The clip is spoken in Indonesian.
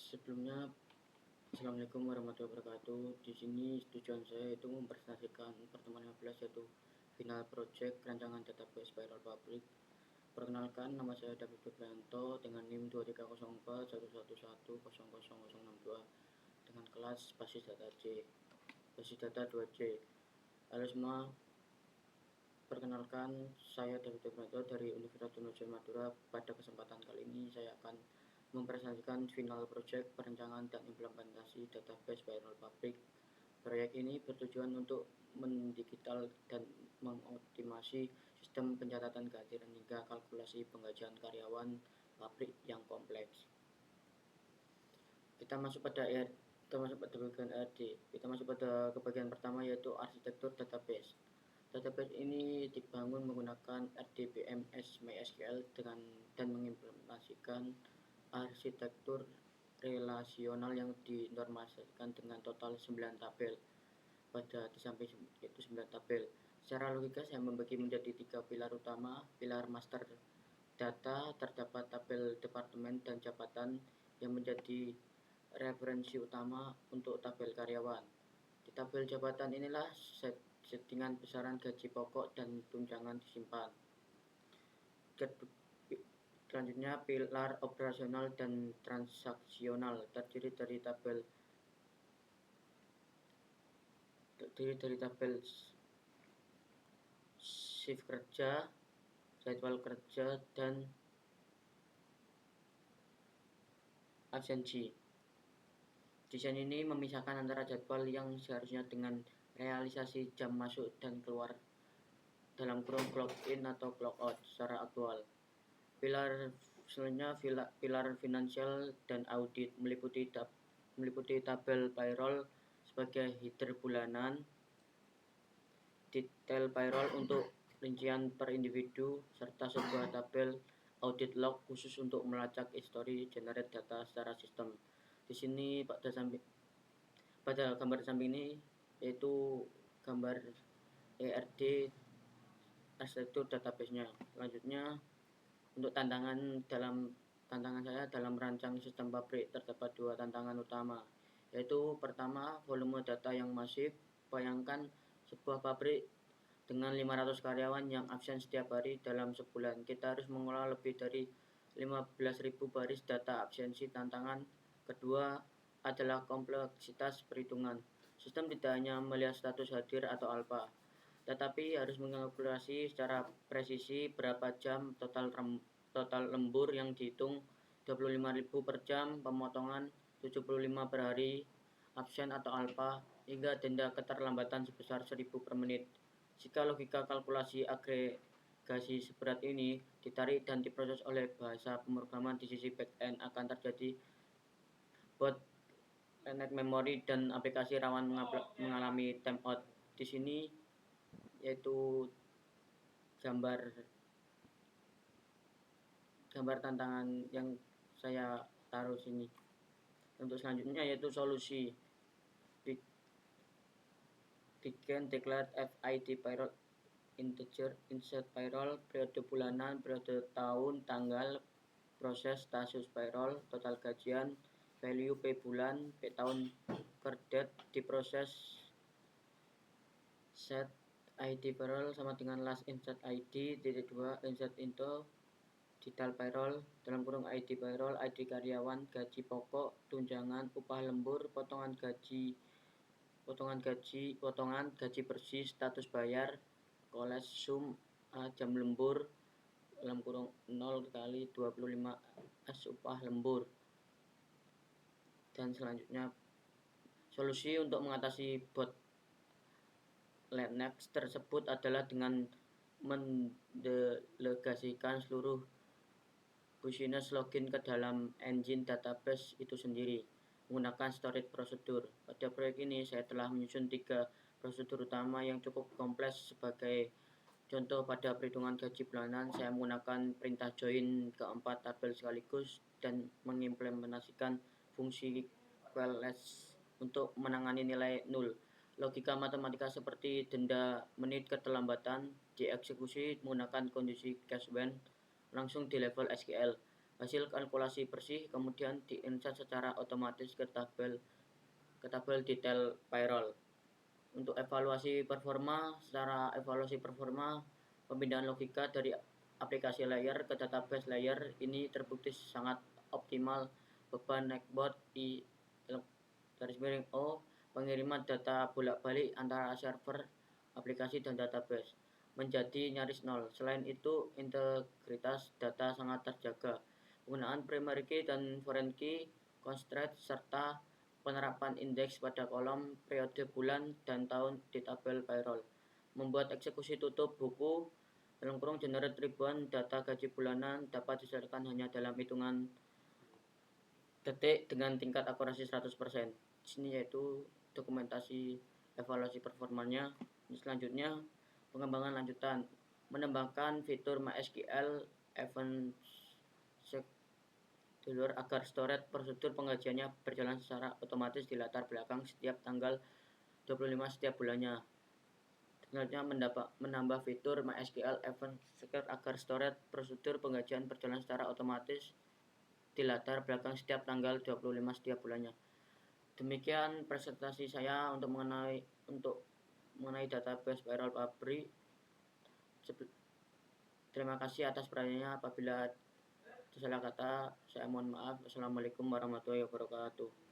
Sebelumnya, Assalamualaikum warahmatullahi wabarakatuh. Di sini tujuan saya itu mempresentasikan pertemuan 15 yaitu final project rancangan database Spiral Public. Perkenalkan, nama saya David Febrianto dengan NIM 230411100062 dengan kelas basis data C, basis data 2C. Halo semua, perkenalkan saya David Febrianto dari Universitas Diponegoro Madura. Pada kesempatan kali ini saya akan mempresentasikan final project perencanaan dan implementasi database Spiral Public. Proyek ini bertujuan untuk mendigital dan mengoptimasi sistem pencatatan kehadiran hingga kalkulasi penggajian karyawan pabrik yang kompleks. Kita masuk pada bagian RD. Kita masuk pada bagian pertama yaitu arsitektur database. Database ini dibangun menggunakan RDBMS MySQL dan mengimplementasikan arsitektur relasional yang dinormalisasikan dengan total 9 tabel. Pada di samping itu 9 tabel. Secara logika saya membagi menjadi 3 pilar utama. Pilar master data, terdapat tabel departemen dan jabatan yang menjadi referensi utama untuk tabel karyawan. Di tabel jabatan inilah settingan besaran gaji pokok dan tunjangan disimpan. Selanjutnya, pilar operasional dan transaksional terdiri dari tabel shift kerja, jadwal kerja, dan absensi. Desain ini memisahkan antara jadwal yang seharusnya dengan realisasi jam masuk dan keluar dalam kurung clock in atau clock out secara aktual. Pilar selanjutnya pilar finansial dan audit meliputi tabel payroll sebagai header bulanan, detail payroll untuk rincian per individu, serta sebuah tabel audit log khusus untuk melacak histori generate data secara sistem. Di sini pada gambar samping ini yaitu gambar ERD arsitektur database-nya. Selanjutnya, untuk tantangan saya dalam merancang sistem pabrik terdapat 2 tantangan utama, yaitu pertama, volume data yang masif. Bayangkan sebuah pabrik dengan 500 karyawan yang absen setiap hari dalam sebulan. Kita harus mengolah lebih dari 15.000 baris data absensi. Tantangan kedua adalah kompleksitas perhitungan. Sistem tidak hanya melihat status hadir atau alfa, tetapi harus mengkalkulasi secara presisi berapa jam total lembur yang dihitung, 25.000 per jam, pemotongan 75 per hari, absen atau alfa, hingga denda keterlambatan sebesar 1.000 per menit. Jika logika kalkulasi agregasi seberat ini ditarik dan diproses oleh bahasa pemrograman di sisi back-end, akan terjadi bottleneck memori dan aplikasi rawan mengalami timeout. Di sini yaitu gambar tantangan yang saya taruh sini. Untuk selanjutnya yaitu solusi. Bikin declared FID payroll integer, insert payroll, periode bulanan, periode tahun, tanggal, proses status payroll, total gajian, value P bulan, P tahun, per date, diproses. Set ID payroll sama dengan last insert ID, titik 2, insert into detail payroll, dalam kurung ID payroll, ID karyawan, gaji pokok, tunjangan, upah lembur, potongan gaji bersih, status bayar, koles sum, jam lembur, dalam kurung 0 kali 25 S upah lembur. Dan selanjutnya, solusi untuk mengatasi bottleneck tersebut adalah dengan mendelegasikan seluruh business login ke dalam engine database itu sendiri menggunakan storage prosedur. Pada proyek ini saya telah menyusun 3 prosedur utama yang cukup kompleks. Sebagai contoh, pada perhitungan gaji bulanan saya menggunakan perintah join ke 4 tabel sekaligus dan mengimplementasikan fungsi QLS untuk menangani nilai 0. Logika matematika seperti denda menit keterlambatan dieksekusi menggunakan kondisi case when langsung di level SQL. Hasil kalkulasi bersih kemudian diinsert secara otomatis ke tabel detail payroll. Untuk secara evaluasi performa, pemindahan logika dari aplikasi layer ke database layer ini terbukti sangat optimal. Beban netbot I garis miring O, pengiriman data bolak-balik antara server aplikasi dan database menjadi nyaris nol. Selain itu, integritas data sangat terjaga. Penggunaan primary key dan foreign key constraint serta penerapan indeks pada kolom, periode bulan, dan tahun di tabel payroll membuat eksekusi tutup buku generate ribuan data gaji bulanan dapat diselesaikan hanya dalam hitungan detik dengan tingkat akurasi 100%. Di sini yaitu dokumentasi evaluasi performanya. Selanjutnya, pengembangan lanjutan menambahkan fitur MySQL Event Scheduler agar storage prosedur pengajiannya berjalan secara otomatis di latar belakang setiap tanggal 25 setiap bulannya. Selanjutnya menambah fitur MySQL Event Scheduler agar storage prosedur pengajian berjalan secara otomatis di latar belakang setiap tanggal 25 setiap bulannya. Demikian presentasi saya untuk mengenai database payroll pabrik. Terima kasih atas perhatiannya. Apabila salah kata, saya mohon maaf. Assalamualaikum warahmatullahi wabarakatuh.